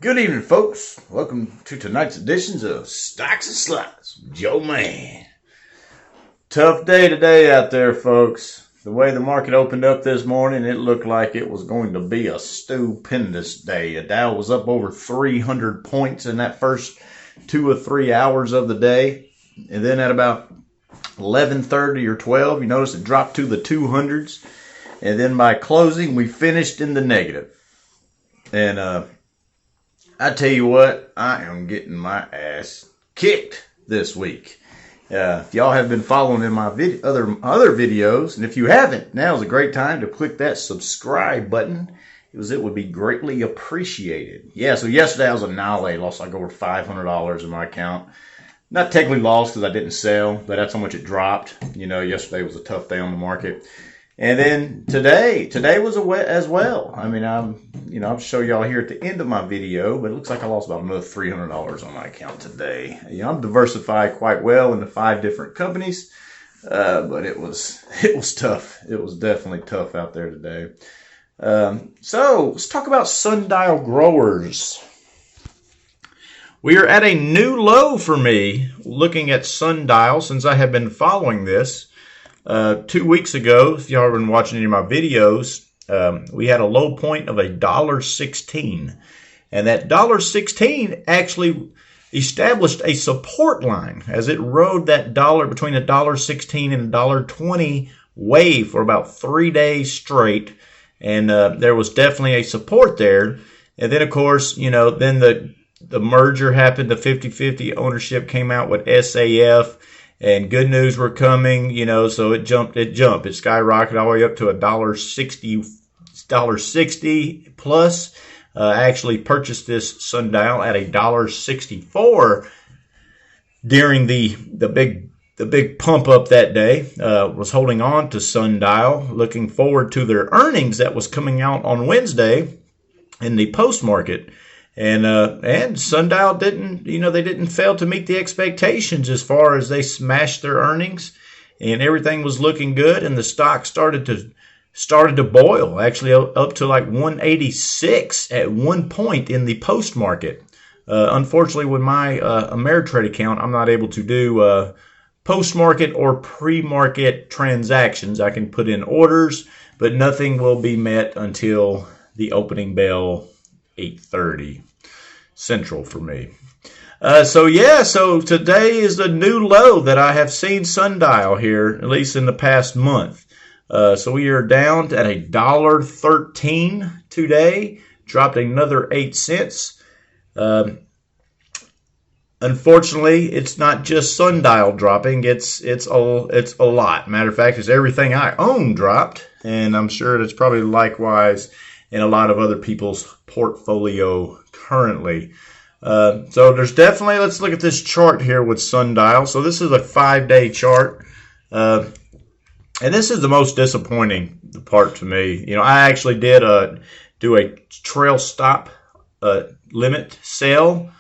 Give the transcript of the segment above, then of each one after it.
Good evening, folks. Welcome to tonight's editions of Stocks and Slides with Joe Man. Tough day today out there, folks. The way the market opened up this morning, it looked like it was going to be a stupendous day. The Dow was up over 300 points in that first 2 or 3 hours of the day. And then at about 11:30 or 12, you notice it dropped to the 200s. And then by closing, we finished in the negative. And I tell you what, I am getting my ass kicked this week. If y'all have been following in my other videos, and if you haven't, now's a great time to click that subscribe button, because it would be greatly appreciated. Yeah, so yesterday I was annihilated. Lost like over $500 in my account. Not technically lost because I didn't sell, but that's how much it dropped. You know, yesterday was a tough day on the market. And then today was as well. I mean, I'll show y'all here at the end of my video, but it looks like I lost about another $300 on my account today. You know, I'm diversified quite well into 5 different companies, but it was tough. It was definitely tough out there today. So let's talk about Sundial growers. We are at a new low for me looking at Sundial since I have been following this. 2 weeks ago, if y'all have been watching any of my videos, we had a low point of $1.16. And that $1.16 actually established a support line as it rode that dollar between $1.16 and $1.20 wave for about 3 days straight. And there was definitely a support there. And then, of course, you know, then the merger happened. The 50-50 ownership came out with SAF. And good news were coming, you know, so it jumped. It skyrocketed all the way up to $1.60 plus. I actually purchased this Sundial at $1.64 during the big pump up that day. Was holding on to Sundial, looking forward to their earnings that was coming out on Wednesday in the post market. And Sundial didn't fail to meet the expectations as far as they smashed their earnings, and everything was looking good, and the stock started to boil, actually up to like 186 at one point in the post market. Unfortunately, with my Ameritrade account, I'm not able to do post market or pre-market transactions. I can put in orders, but nothing will be met until the opening bell. 8:30 Central for me. So today is the new low that I have seen Sundial here, at least in the past month. So we are down at $1.13 today, dropped another 8 cents. Unfortunately, it's not just Sundial dropping. It's a lot. Matter of fact, it's everything I own dropped, and I'm sure it's probably likewise in a lot of other people's portfolio currently. So there's definitely, let's look at this chart here with Sundial. So this is a 5-day chart. And this is the most disappointing part to me. You know, I actually did do a trail stop limit sale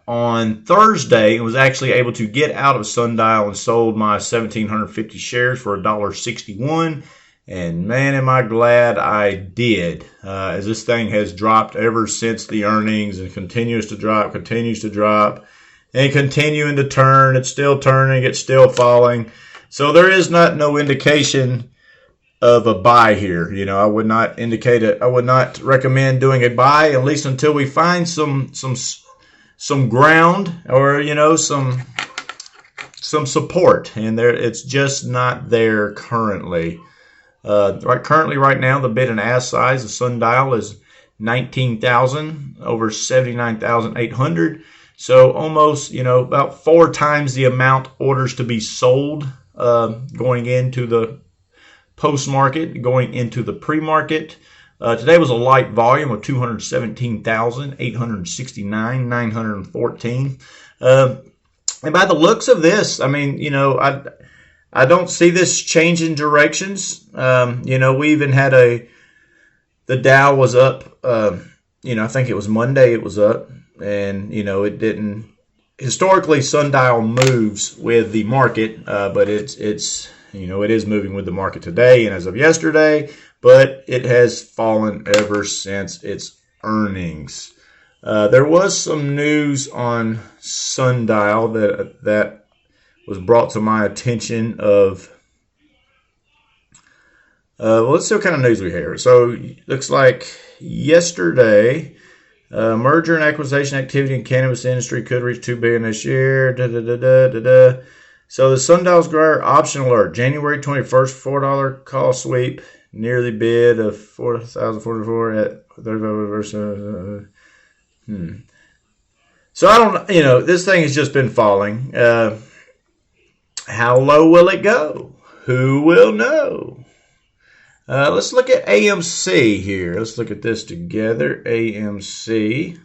on Thursday and was actually able to get out of Sundial and sold my 1,750 shares for $1.61. And man, am I glad I did, as this thing has dropped ever since the earnings and continues to drop, and continuing to turn. It's still turning, it's still falling. So there is no indication of a buy here. You know, I would not indicate it. I would not recommend doing a buy, at least until we find some ground, or, you know, some support. And it's just not there currently. Right now, the bid and ask size of Sundial is 19,000 over 79,800. So almost, you know, about 4 times the amount orders to be sold going into the post market, going into the pre-market. Today was a light volume of 217,869, 914. And by the looks of this, I mean, you know, I don't see this changing directions. You know, we even had the Dow was up, you know, I think it was Monday it was up, and, you know, it didn't, historically Sundial moves with the market, but it's, you know, it is moving with the market today and as of yesterday, but it has fallen ever since its earnings. There was some news on Sundial that was brought to my attention of, well, let's see what kind of news we have. So, looks like yesterday, merger and acquisition activity in cannabis industry could reach $2 billion this year. So, the Sundial's grower option alert, January 21st, $4 call sweep, nearly bid of 4,044 at 35 versus. So, I don't, this thing has just been falling. How low will it go? Who will know? Let's look at AMC here. Let's look at this together. AMC.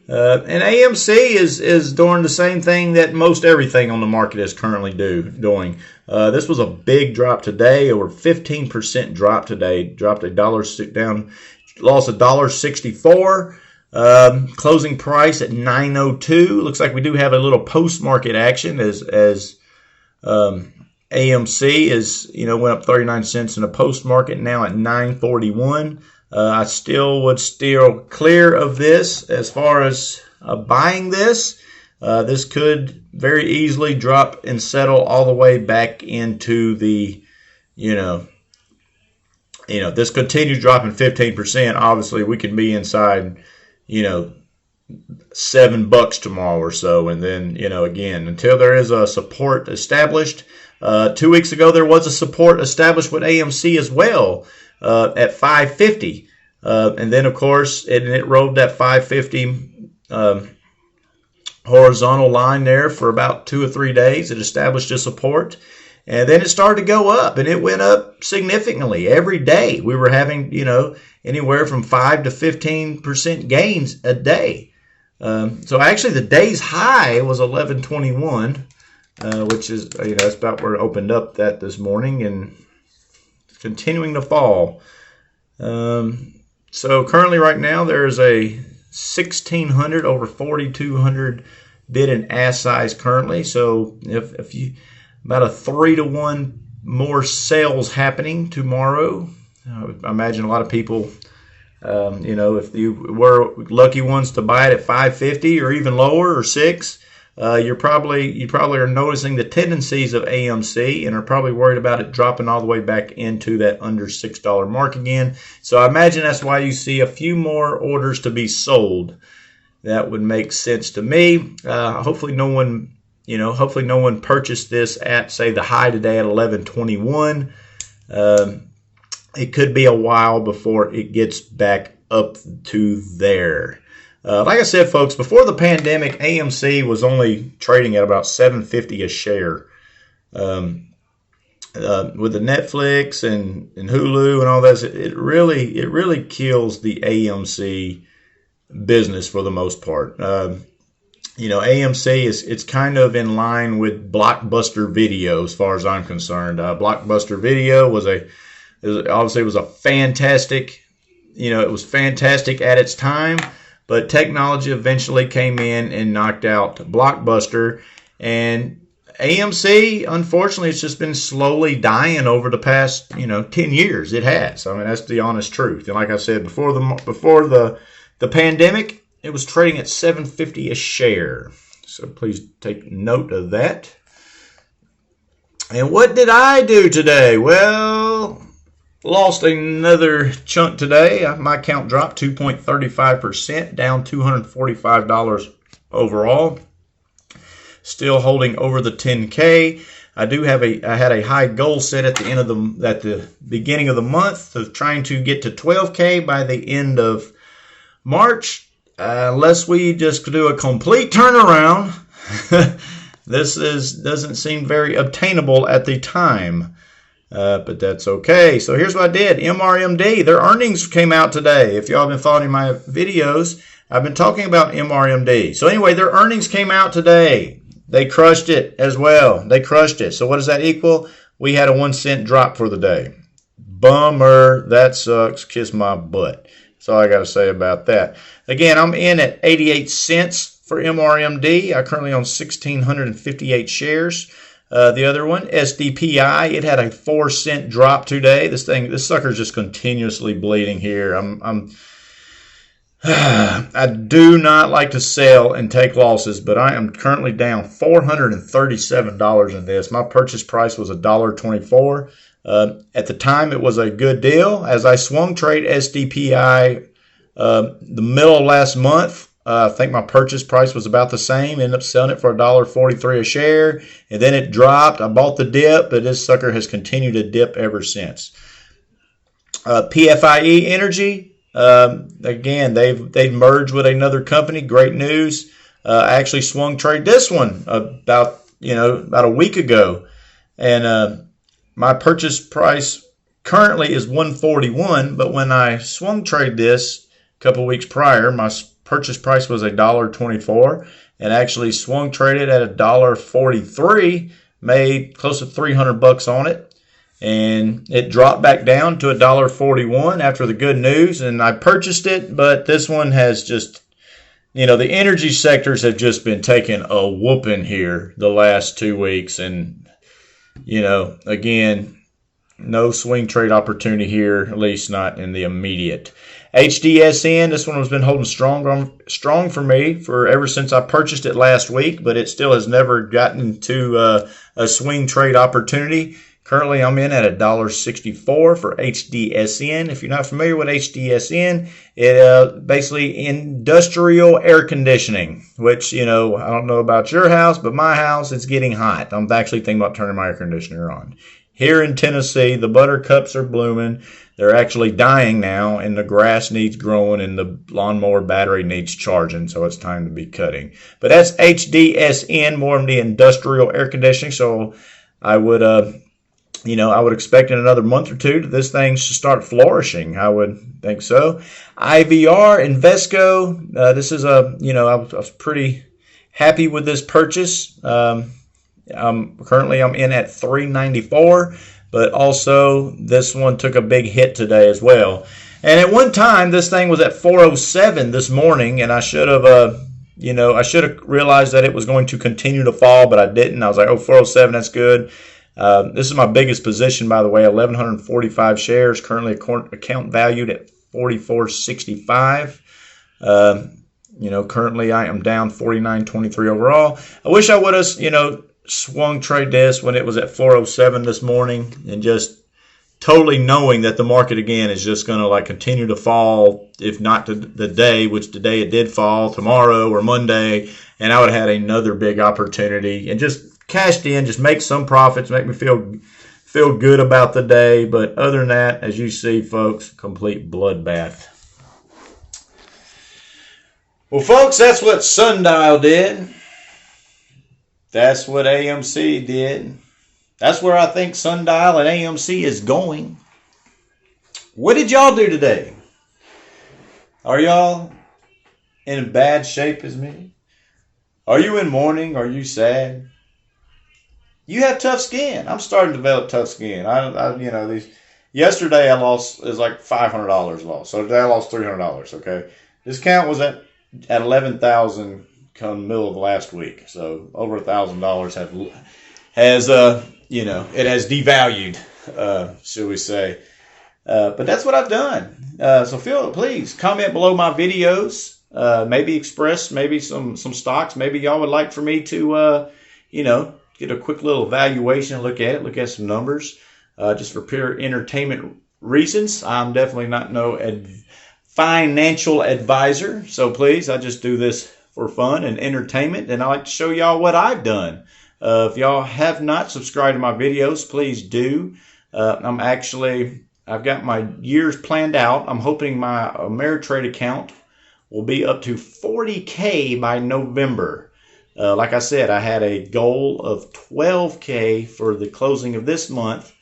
And AMC is doing the same thing that most everything on the market is currently doing. This was a big drop today, over 15% drop today. Dropped $1 down, lost $1.64. Closing price at $9.02. Looks like we do have a little post-market action as AMC is, went up 39 cents in a post-market, now at $9.41. I still would steer clear of this as far as buying this. This could very easily drop and settle all the way back into the, this continues dropping 15%. Obviously, we could be inside, $7 tomorrow or so. And then, again, until there is a support established. 2 weeks ago, there was a support established with AMC as well at 550. And then, of course, it rode that 550 horizontal line there for about 2 or 3 days. It established a support. And then it started to go up, and it went up significantly every day. We were having, anywhere from 5 to 15% gains a day. So actually, the day's high was 1121, which is, that's about where it opened up that this morning, and it's continuing to fall. So currently, right now, there's a 1,600 over 4,200 bid and ask size currently. So if you about a 3-to-1 more sales happening tomorrow. I imagine a lot of people, if you were lucky ones to buy it at 550 or even lower or 6, you probably are noticing the tendencies of AMC and are probably worried about it dropping all the way back into that under $6 mark again. So I imagine that's why you see a few more orders to be sold. That would make sense to me. Hopefully no one purchased this at, say, the high today at 1121. It could be a while before it gets back up to there. Like I said, folks, before the pandemic, AMC was only trading at about $7.50 a share. With the Netflix and Hulu and all that, it really kills the AMC business for the most part. AMC it's kind of in line with Blockbuster Video as far as I'm concerned. Blockbuster Video was a fantastic, it was fantastic at its time, but technology eventually came in and knocked out Blockbuster, and AMC, unfortunately, it's just been slowly dying over the past, 10 years. It has. I mean, that's the honest truth. And like I said, before the pandemic, it was trading at $7.50 a share. So please take note of that. And what did I do today? Well, lost another chunk today. My count dropped 2.35%, down $245 overall. Still holding over the 10K. I had a high goal set at the beginning of the month of trying to get to 12K by the end of March. Unless we just do a complete turnaround, this doesn't seem very obtainable at the time, but that's okay. So here's what I did. MRMD, their earnings came out today. If y'all have been following my videos, I've been talking about MRMD. So anyway, their earnings came out today. They crushed it as well. They crushed it. So what does that equal? We had a 1 cent drop for the day. Bummer. That sucks. Kiss my butt. That's all I got to say about that. Again, I'm in at 88 cents for MRMD. I currently own 1,658 shares. The other one, SDPI, it had a 4 cent drop today. This sucker's just continuously bleeding here. I do not like to sell and take losses, but I am currently down $437 in this. My purchase price was $1.24. At the time, it was a good deal. As I swung trade SDPI the middle of last month, I think my purchase price was about the same. Ended up selling it for $1.43 a share, and then it dropped. I bought the dip, but this sucker has continued to dip ever since. PFIE Energy. Again, they've merged with another company. Great news. I actually swung trade this one about a week ago, and my purchase price currently is $141. But when I swung trade this a couple weeks prior, my purchase price was $1.24, and actually swung traded at $1.43. Made close to $300 on it. And it dropped back down to $1.41 after the good news, and I purchased it, but this one has just, the energy sectors have just been taking a whooping here the last 2 weeks, and, again, no swing trade opportunity here, at least not in the immediate. HDSN, this one has been holding strong for me for ever since I purchased it last week, but it still has never gotten to a swing trade opportunity. Currently, I'm in at $1.64 for HDSN. If you're not familiar with HDSN, it basically industrial air conditioning, which, I don't know about your house, but my house, it's getting hot. I'm actually thinking about turning my air conditioner on. Here in Tennessee, the buttercups are blooming. They're actually dying now, and the grass needs growing, and the lawnmower battery needs charging, so it's time to be cutting. But that's HDSN, more of the industrial air conditioning, so I would I would expect in another month or two that this thing should start flourishing. I would think so. IVR, Invesco, this is I was pretty happy with this purchase. Currently I'm in at $3.94, but also this one took a big hit today as well. And at one time, this thing was at $4.07 this morning, and I should have realized that it was going to continue to fall, but I didn't. I was like, $4.07, that's good. This is my biggest position, by the way, 1,145 shares, currently account valued at $44.65. Currently I am down 49.23 overall. I wish I would have, swung trade this when it was at 407 this morning, and just totally knowing that the market again is just going to continue to fall, if not the day, which today it did fall, tomorrow or Monday, and I would have had another big opportunity and just cashed in, just make some profits, make me feel good about the day. But other than that, as you see, folks, complete bloodbath. Well, folks, that's what Sundial did. That's what AMC did. That's where I think Sundial and AMC is going. What did y'all do today? Are y'all in bad shape as me? Are you in mourning? Are you sad? You have tough skin. I'm starting to develop tough skin. Yesterday I lost, it was like $500 lost. So today I lost $300. Okay, this count was at 11,000 come the middle of last week. So over $1,000 has it has devalued, should we say? But that's what I've done. So please comment below my videos. Maybe express maybe some stocks. Maybe y'all would like for me to get a quick little evaluation, look at some numbers, just for pure entertainment reasons. I'm definitely not no financial advisor, so please, I just do this for fun and entertainment, and I like to show y'all what I've done. If y'all have not subscribed to my videos, please do. I've got my years planned out. I'm hoping my Ameritrade account will be up to 40K by November. Like I said, I had a goal of 12K for the closing of this month,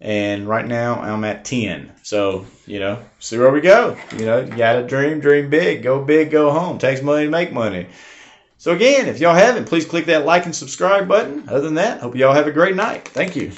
and right now I'm at 10. So, see where we go. You gotta dream big, go home. Takes money to make money. So again, if y'all haven't, please click that like and subscribe button. Other than that, hope y'all have a great night. Thank you.